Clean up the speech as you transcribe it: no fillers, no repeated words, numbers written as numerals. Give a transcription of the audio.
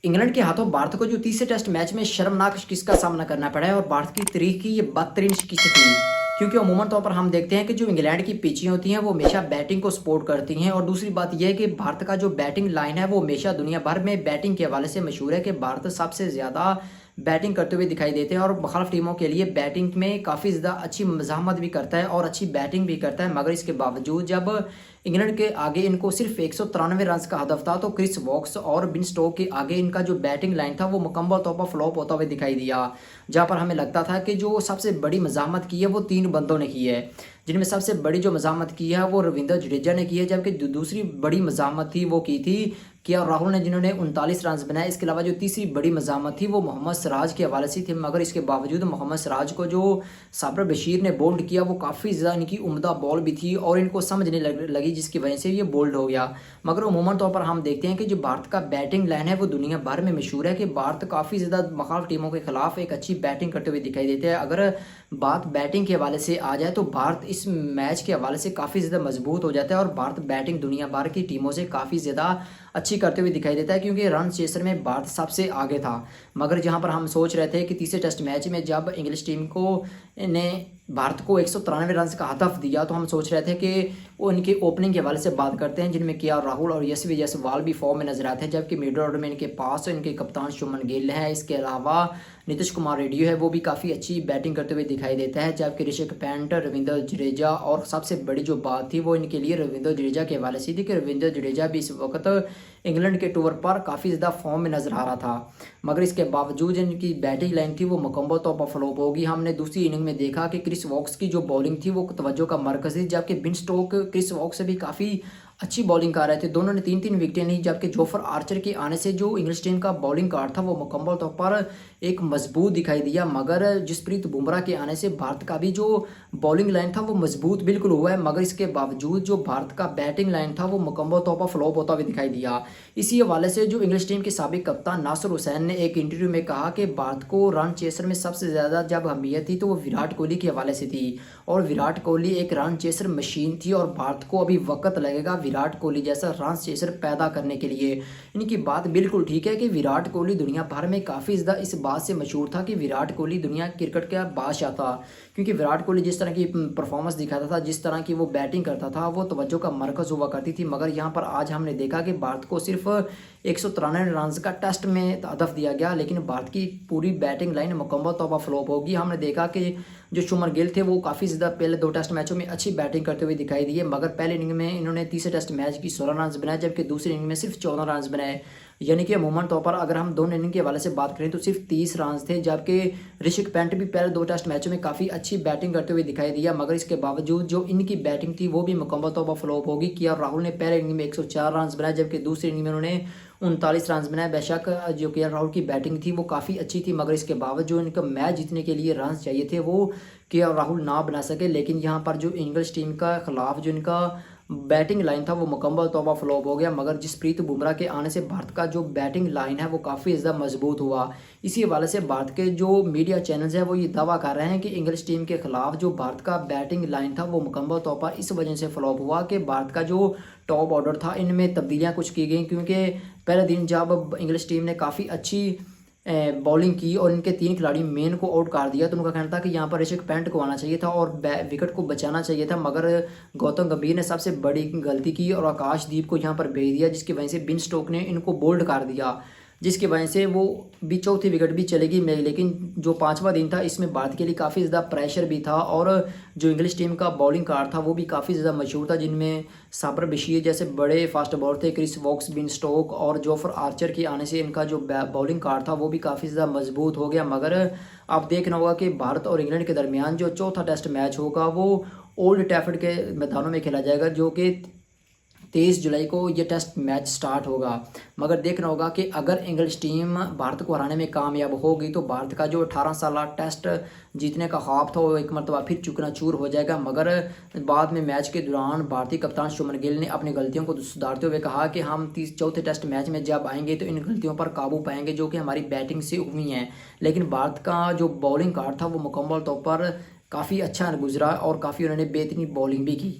England के हाथों भारत को जो तीसरे टेस्ट मैच में शर्मनाक शिकस्त का सामना करना पड़ा है और भारत की तारीख की ये बदतरीन शिकस्त थी। क्योंकि अमूमन तौर पर हम देखते हैं कि जो इंग्लैंड की पिचें होती हैं वो हमेशा बैटिंग को सपोर्ट करती हैं, और दूसरी बात यह है कि भारत का जो बैटिंग लाइन है वो हमेशा दुनिया भर में बैटिंग के हवाले से मशहूर है कि भारत सबसे ज़्यादा बैटिंग करते हुए दिखाई देते हैं और मुखालिफ टीमों के लिए बैटिंग में काफ़ी ज़्यादा अच्छी मज़ाहमत भी करता है और अच्छी बैटिंग भी करता है। मगर इसके बावजूद जब इंग्लैंड के आगे इनको सिर्फ 193 रन का हदफ था, तो क्रिस वॉक्स और बिन स्टोक के आगे इनका जो बैटिंग लाइन था वो मुकम्मल तौर पर फ्लॉप होता हुआ दिखाई दिया। जहाँ पर हमें लगता था कि जो सबसे बड़ी मज़ाहमत की है वो 3 बंदों ने की है, जिनमें सबसे बड़ी जो मज़ाहमत की है वो रविंद्र जडेजा ने की है, जबकि दूसरी बड़ी मज़ाहमत थी वो की थी राहुल ने, जिन्होंने 39 रन बनाए। इसके अलावा जो तीसरी बड़ी मज़ाहमत थी वो मोहम्मद सिराज के हवाले से थी, मगर इसके बावजूद मोहम्मद सिराज को जो साबिर बशीर ने बोल्ड किया वो काफ़ी ज़्यादा इनकी उम्दा बॉल भी थी और इनको समझ नहीं लगी, जिसकी वजह से ये बोल्ड हो गया। मगर अमूमन तौर पर हम देखते हैं कि जो भारत का बैटिंग लाइन है वो दुनिया भर में मशहूर है कि भारत काफ़ी ज़्यादा मुखालिफ टीमों के खिलाफ एक अच्छी बैटिंग करते हुए दिखाई देते हैं। अगर बात बैटिंग के हवाले से आ जाए तो भारत इस मैच के हवाले से काफ़ी ज़्यादा मजबूत हो जाता है और भारत बैटिंग दुनिया भर की टीमों से काफ़ी ज़्यादा अच्छी करते हुए दिखाई देता है, क्योंकि रन चेसर में भारत सबसे आगे था। मगर जहां पर हम सोच रहे थे कि तीसरे टेस्ट मैच में जब इंग्लिश टीम को ने भारत को 193 रन का हदफ दिया, तो हम सोच रहे थे कि वो इनके ओपनिंग के हवाले से बात करते हैं, जिनमें राहुल और यशस्वी जायसवाल भी फॉर्म में नजर आते हैं, जबकि मिडल ऑर्डर में इनके पास इनके कप्तान शुभमन गिल है। इसके अलावा नीतीश कुमार रेड्डी है, वो भी काफ़ी अच्छी बैटिंग करते हुए दिखाई देता है, जबकि ऋषभ पंत, रविंद्र जडेजा, और सबसे बड़ी जो बात थी वो इनके लिए रविंद्र जडेजा के हवाले से थी कि रविंद्र जडेजा भी इस वक्त इंग्लैंड के टूर पर काफ़ी ज़्यादा फॉर्म में नजर आ रहा था। मगर इसके बावजूद इनकी बैटिंग लाइन थी वो मुकम्मल तौर पर फ्लॉप होगी। हमने दूसरी इनिंग में देखा कि क्रिस वॉक्स की जो बॉलिंग थी वो तवज्जो का मरकज़ थी, जबकि बिन स्टोक क्रिस वॉक्स से भी काफ़ी अच्छी बॉलिंग कर रहे थे। दोनों ने 3-3 विकेटें ली, जबकि जोफर आर्चर के आने से जो इंग्लिश टीम का बॉलिंग कार्ड था वो मुकम्मल तौर पर एक मजबूत दिखाई दिया। मगर जसप्रीत बुमराह के आने से भारत का भी जो बॉलिंग लाइन था वो मजबूत बिल्कुल हुआ है, मगर इसके बावजूद जो भारत का बैटिंग लाइन था वो मुकम्मल तौर पर फ्लॉप होता हुआ दिखाई दिया। इसी हवाले से जो इंग्लिश टीम के साबिक कप्तान नासिर हुसैन ने एक इंटरव्यू में कहा कि भारत को रन चेसर में सबसे ज़्यादा जब अहमियत थी तो वो विराट कोहली के हवाले से थी, और विराट कोहली एक रन चेसर मशीन थी और भारत को अभी वक्त लगेगा विराट कोहली जैसा रन चेसर पैदा करने के लिए। इनकी बात बिल्कुल ठीक है कि विराट कोहली दुनिया भर में काफ़ी ज़्यादा इस बात से मशहूर था कि विराट कोहली दुनिया क्रिकेट का बादशाह था, क्योंकि विराट कोहली जिस तरह की परफॉर्मेंस दिखाता था, जिस तरह की वो बैटिंग करता था, वो तवज्जो का मरकज़ हुआ करती थी। मगर यहाँ पर आज हमने देखा कि भारत को सिर्फ 193 रन का टेस्ट में हदफ दिया गया, लेकिन भारत की पूरी बैटिंग लाइन मुकम्मल तौर पर फ्लॉप होगी। हमने देखा कि जो शुभमन गिल थे वो काफ़ी ज़्यादा पहले 2 टेस्ट मैचों में अच्छी बैटिंग करते हुए दिखाई दिए, मगर पहले इनिंग में इन्होंने तीसरे टेस्ट मैच की 16 रन बनाए, जबकि दूसरी इनिंग में सिर्फ 14 रन बनाए। यानी कि अमूमन तौर पर अगर हम दोनों इनिंग के हवाले से बात करें तो सिर्फ 30 रन थे, जबकि ऋषभ पंत भी पहले 2 टेस्ट मैचों में काफ़ी अच्छी बैटिंग करते हुए दिखाई दिया, मगर इसके बावजूद जो इनकी बैटिंग थी वो भी मुकम्मल तौर पर फ्लॉप होगी। राहुल ने पहले इनिंग में 104 रन बनाए, जबकि दूसरी इनिंग में उन्होंने 39 रन बनाए। बेशक जो राहुल की बैटिंग थी वो काफ़ी अच्छी थी, मगर इसके बावजूद इनका मैच जीतने के लिए रन चाहिए थे वो राहुल ना बना सके। लेकिन यहाँ पर जो इंग्लिश टीम का खिलाफ जो इनका बैटिंग लाइन था वो मुकम्मल तौर पर फ्लॉप हो गया, मगर जसप्रीत बुमराह के आने से भारत का जो बैटिंग लाइन है वो काफ़ी ज़्यादा मजबूत हुआ। इसी हवाले से भारत के जो मीडिया चैनल्स हैं वो ये दावा कर रहे हैं कि इंग्लिश टीम के खिलाफ जो भारत का बैटिंग लाइन था वो मुकम्मल तौर पर इस वजह से फ्लॉप हुआ कि भारत का जो टॉप ऑर्डर था इनमें तब्दीलियाँ कुछ की गई, क्योंकि पहले दिन जब इंग्लिश टीम ने काफ़ी अच्छी बॉलिंग की और इनके 3 खिलाड़ी मेन को आउट कर दिया, तो उनका कहना था कि यहाँ पर ऋषभ पंत को आना चाहिए था और विकेट को बचाना चाहिए था, मगर गौतम गंभीर ने सबसे बड़ी गलती की और आकाशदीप को यहाँ पर भेज दिया, जिसकी वजह से बिन स्टोक ने इनको बोल्ड कर दिया, जिसकी वजह से वो भी चौथी विकेट भी चलेगी। लेकिन जो 5वां दिन था इसमें भारत के लिए काफ़ी ज़्यादा प्रेशर भी था, और जो इंग्लिश टीम का बॉलिंग कार्ड था वो भी काफ़ी ज़्यादा मशहूर था, जिनमें साबिर बशीर जैसे बड़े फास्ट बॉलर थे, क्रिस वॉक्स, बिन स्टोक और जोफर आर्चर के आने से इनका जो बॉलिंग कार्ड था वो भी काफ़ी ज़्यादा मजबूत हो गया। मगर आप देखना होगा कि भारत और इंग्लैंड के दरमियान जो चौथा टेस्ट मैच होगा वो ओल्ड ट्रैफर्ड के मैदानों में खेला जाएगा, जो कि 23 जुलाई को ये टेस्ट मैच स्टार्ट होगा। मगर देखना होगा कि अगर इंग्लिश टीम भारत को हराने में कामयाब होगी तो भारत का जो 18 साल टेस्ट जीतने का ख्वाब था वो एक मरतबा फिर चूकना चूर हो जाएगा। मगर बाद में मैच के दौरान भारतीय कप्तान शुभमन गिल ने अपनी गलतियों को सुधारते हुए कहा कि हम चौथे टेस्ट मैच में जब आएंगे तो इन गलतियों पर काबू पाएंगे जो कि हमारी बैटिंग से हुई हैं। लेकिन भारत का जो बॉलिंग कार्ड था वो मुकम्मल तौर पर काफ़ी अच्छा गुजरा और काफ़ी उन्होंने बेहतरीन बॉलिंग भी की।